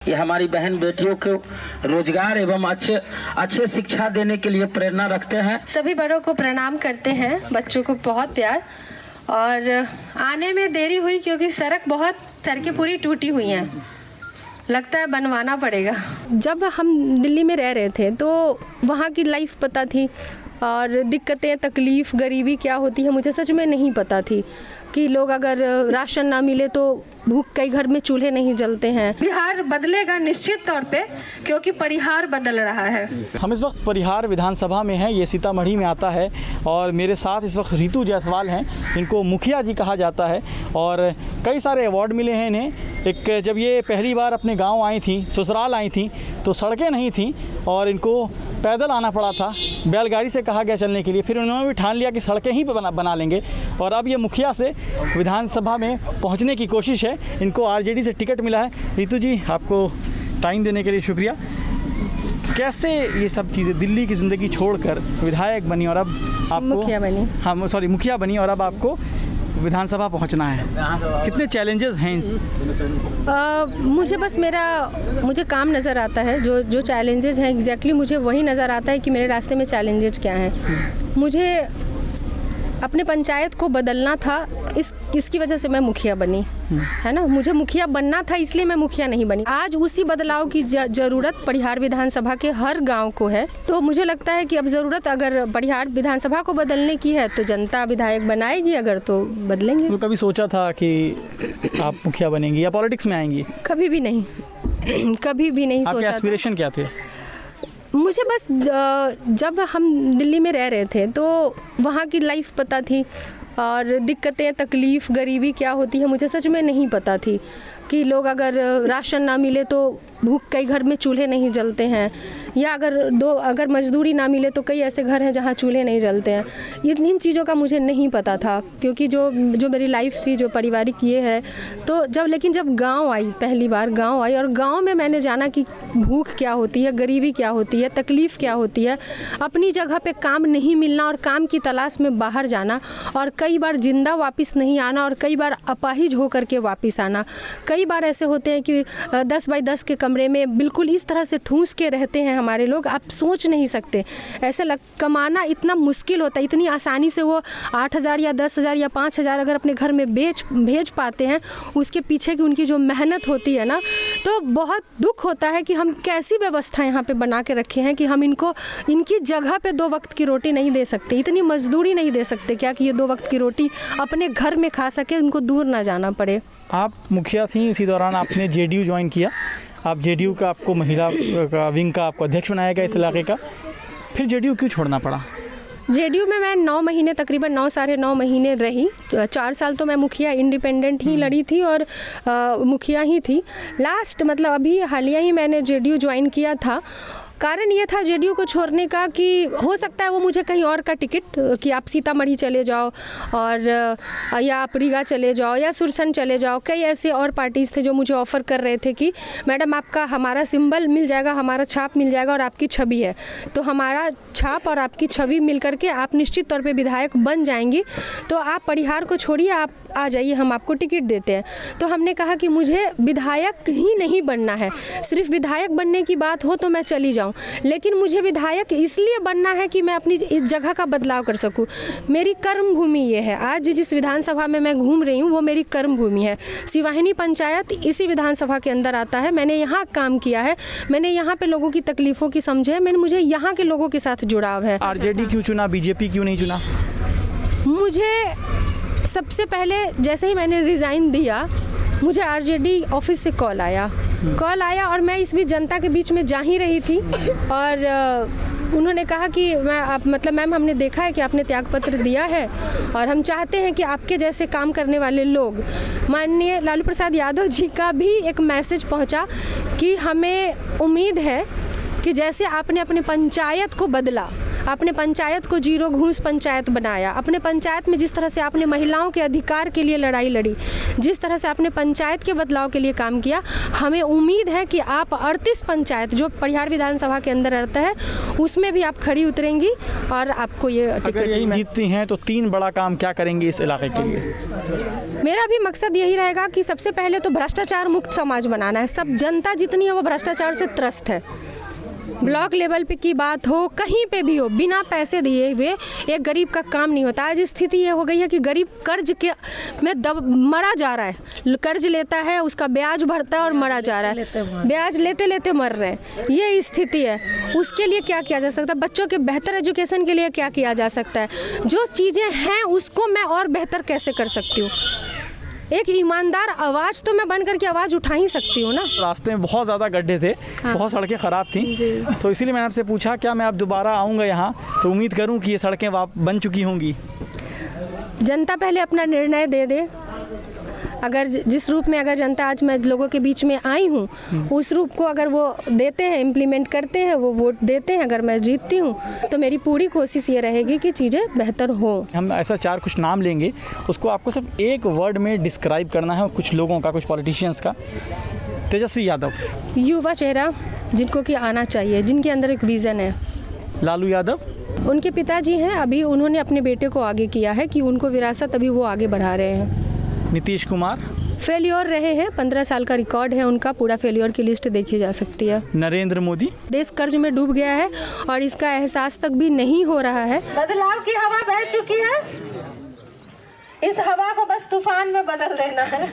ये हमारी बहन बेटियों को रोजगार एवं अच्छे शिक्षा देने के लिए प्रेरणा रखते हैं। सभी बड़ों को प्रणाम करते हैं, बच्चों को बहुत प्यार। और आने में देरी हुई क्योंकि सड़कें पूरी टूटी हुई हैं, लगता है बनवाना पड़ेगा। जब हम दिल्ली में रह रहे थे तो वहाँ की लाइफ पता थी और दिक्कतें, तकलीफ़, गरीबी क्या होती है मुझे सच में नहीं पता थी कि लोग अगर राशन ना मिले तो भूख, कई घर में चूल्हे नहीं जलते हैं। बिहार बदलेगा निश्चित तौर पे, क्योंकि परिहार बदल रहा है। हम इस वक्त परिहार विधानसभा में हैं, ये सीतामढ़ी में आता है और मेरे साथ इस वक्त रितु जायसवाल हैं, इनको मुखिया जी कहा जाता है और कई सारे अवार्ड मिले हैं इन्हें। एक जब ये पहली बार अपने गांव आई थी, ससुराल आई थी, तो सड़कें नहीं थी और इनको पैदल आना पड़ा था, बैलगाड़ी से कहा गया चलने के लिए। फिर उन्होंने भी ठान लिया कि सड़कें ही बना लेंगे और अब ये मुखिया से विधानसभा में पहुंचने की कोशिश है। इनको आरजेडी से टिकट मिला है। रितु जी, आपको टाइम देने के लिए शुक्रिया। कैसे ये सब चीज़ें, दिल्ली की ज़िंदगी छोड़कर विधायक बनी और अब आपको मुखिया बनी और अब आपको विधानसभा पहुंचना है, कितने चैलेंजेस हैं? मुझे काम नज़र आता है, जो चैलेंजेस हैं एग्जैक्टली मुझे वही नज़र आता है कि मेरे रास्ते में चैलेंजेस क्या हैं। मुझे अपने पंचायत को बदलना था, इसकी वजह से मैं मुखिया बनी, है ना। मुझे मुखिया बनना था, इसलिए मैं मुखिया नहीं बनी। आज उसी बदलाव की ज़रूरत परिहार विधानसभा के हर गांव को है। तो मुझे लगता है कि अब ज़रूरत अगर परिहार विधानसभा को बदलने की है तो जनता विधायक बनाएगी, अगर तो बदलेंगे। तो कभी सोचा था कि आप मुखिया बनेंगी या पॉलिटिक्स में आएंगी? कभी भी नहीं कभी भी नहीं सोचा। आपके एस्पिरेशन क्या थे? मुझे बस जब हम दिल्ली में रह रहे थे तो वहाँ की लाइफ पता थी और दिक्कतें, तकलीफ़, गरीबी क्या होती है मुझे सच में नहीं पता थी कि लोग अगर राशन ना मिले तो भूख, कई घर में चूल्हे नहीं जलते हैं, या अगर मजदूरी ना मिले तो कई ऐसे घर हैं जहाँ चूल्हे नहीं जलते हैं। इन चीज़ों का मुझे नहीं पता था, क्योंकि जो मेरी लाइफ थी, जो पारिवारिक ये है। तो जब गांव आई, पहली बार गांव आई और गांव में मैंने जाना कि भूख क्या होती है, गरीबी क्या होती है, तकलीफ़ क्या होती है, अपनी जगह पे काम नहीं मिलना और काम की तलाश में बाहर जाना, और कई बार जिंदा वापस नहीं आना और कई बार अपाहिज होकर के वापस आना। कई बार ऐसे होते हैं कि 10 बाई 10 के कमरे में बिल्कुल इस तरह से ठूंस के रहते हैं हमारे लोग, आप सोच नहीं सकते। ऐसे कमाना इतना मुश्किल होता है, इतनी आसानी से वो 8,000 या 10,000 या 5,000 अगर अपने घर में भेज पाते हैं, उसके पीछे की उनकी जो मेहनत होती है ना, तो बहुत दुख होता है कि हम कैसी व्यवस्था यहाँ पे बना के रखे हैं कि हम इनकी जगह पे 2 वक्त की रोटी नहीं दे सकते, इतनी मजदूरी नहीं दे सकते क्या कि ये 2 वक्त की रोटी अपने घर में खा सके, उनको दूर ना जाना पड़े। आप मुखिया थी, इसी दौरान आपने जेडीयू ज्वाइन किया। आप जेडीयू का, आपको महिला का विंग का आपको अध्यक्ष बनाया गया इस इलाके का। फिर जेडीयू क्यों छोड़ना पड़ा? जेडीयू में मैं 9 महीने, तकरीबन 9 साढ़े 9 महीने रही। 4 साल तो मैं मुखिया इंडिपेंडेंट ही लड़ी थी और मुखिया ही थी। लास्ट मतलब अभी हालिया ही मैंने जेडीयू ज्वाइन किया था। कारण ये था जेडीयू को छोड़ने का कि हो सकता है वो मुझे कहीं और का टिकट, कि आप सीतामढ़ी चले जाओ और या आप रीगा चले जाओ या सुरसन चले जाओ। कई ऐसे और पार्टीज़ थे जो मुझे ऑफ़र कर रहे थे कि मैडम आपका हमारा सिंबल मिल जाएगा, हमारा छाप मिल जाएगा और आपकी छवि है, तो हमारा छाप और आपकी छवि मिल करके आप निश्चित तौर पे विधायक बन जाएंगी, तो आप परिहार को छोड़िए, आप आ जाइए, हम आपको टिकट देते हैं। तो हमने कहा कि मुझे विधायक ही नहीं बनना है, सिर्फ विधायक बनने की बात हो तो मैं चली जाऊँ, लेकिन मुझे विधायक इसलिए बनना है कि मैं अपनी इस जगह का बदलाव कर सकूं। मेरी कर्म भूमि ये है, आज जिस विधानसभा में मैं घूम रही हूँ वो मेरी कर्म भूमि है। सिवाहिनी पंचायत इसी विधानसभा के अंदर आता है। मैंने यहाँ काम किया है, मैंने यहाँ पे लोगों की तकलीफ़ों की समझे है, मुझे यहाँ के लोगों के साथ जुड़ाव है। आरजेडी क्यों चुना, बीजेपी क्यों नहीं चुना? मुझे सबसे पहले जैसे ही मैंने रिज़ाइन दिया, मुझे आरजेडी ऑफिस से कॉल आया और मैं इस बीच जनता के बीच में जा ही रही थी और उन्होंने कहा कि मैम हमने देखा है कि आपने त्यागपत्र दिया है और हम चाहते हैं कि आपके जैसे काम करने वाले लोग, माननीय लालू प्रसाद यादव जी का भी एक मैसेज पहुंचा कि हमें उम्मीद है कि जैसे आपने अपने पंचायत को बदला, अपने पंचायत को जीरो घूस पंचायत बनाया, अपने पंचायत में जिस तरह से आपने महिलाओं के अधिकार के लिए लड़ाई लड़ी, जिस तरह से आपने पंचायत के बदलाव के लिए काम किया, हमें उम्मीद है कि आप 38 पंचायत जो परिहार विधानसभा के अंदर रहता है उसमें भी आप खड़ी उतरेंगी और आपको ये अगर टिकट यही मिलेगा। जीतती हैं तो 3 बड़ा काम क्या करेंगे इस इलाके के लिए? मेरा भी मकसद यही रहेगा कि सबसे पहले तो भ्रष्टाचार मुक्त समाज बनाना है। सब जनता जितनी है वो भ्रष्टाचार से त्रस्त है। ब्लॉक लेवल पे की बात हो, कहीं पे भी हो, बिना पैसे दिए हुए एक गरीब का काम नहीं होता। आज स्थिति ये हो गई है कि गरीब कर्ज के में मरा जा रहा है। कर्ज लेता है, उसका ब्याज भरता है और मरा जा रहा है। ब्याज लेते लेते मर रहे हैं, ये स्थिति है। उसके लिए क्या किया जा सकता है? बच्चों के बेहतर एजुकेशन के लिए क्या किया जा सकता है? जो चीज़ें हैं उसको मैं और बेहतर कैसे कर सकती हूँ? एक ईमानदार आवाज़ तो मैं बन करके आवाज़ उठा ही सकती हूँ ना। रास्ते में बहुत ज़्यादा गड्ढे थे, बहुत सड़कें ख़राब थीं, तो इसीलिए मैंने आपसे पूछा क्या मैं अब दोबारा आऊँगा यहाँ तो उम्मीद करूँ कि ये सड़कें बन चुकी होंगी। जनता पहले अपना निर्णय दे दे। अगर जिस रूप में अगर जनता आज मैं लोगों के बीच में आई हूँ उस रूप को अगर वो देते हैं, इम्प्लीमेंट करते हैं, वो वोट देते हैं, अगर मैं जीतती हूँ तो मेरी पूरी कोशिश ये रहेगी कि चीज़ें बेहतर हो। हम ऐसा 4 कुछ नाम लेंगे, उसको आपको सिर्फ एक वर्ड में डिस्क्राइब करना है, कुछ लोगों का, कुछ पॉलिटिशियंस का। तेजस्वी यादव। युवा चेहरा जिनको कि आना चाहिए, जिनके अंदर एक विज़न है। लालू यादव। उनके पिताजी हैं, अभी उन्होंने अपने बेटे को आगे किया है कि उनको विरासत अभी वो आगे बढ़ा रहे हैं। नीतीश कुमार। फेल्योर रहे हैं, 15 साल का रिकॉर्ड है उनका, पूरा फेल्योर की लिस्ट देखी जा सकती है। नरेंद्र मोदी। देश कर्ज में डूब गया है और इसका एहसास तक भी नहीं हो रहा है। बदलाव की हवा बह चुकी है, इस हवा को बस तूफान में बदल देना है।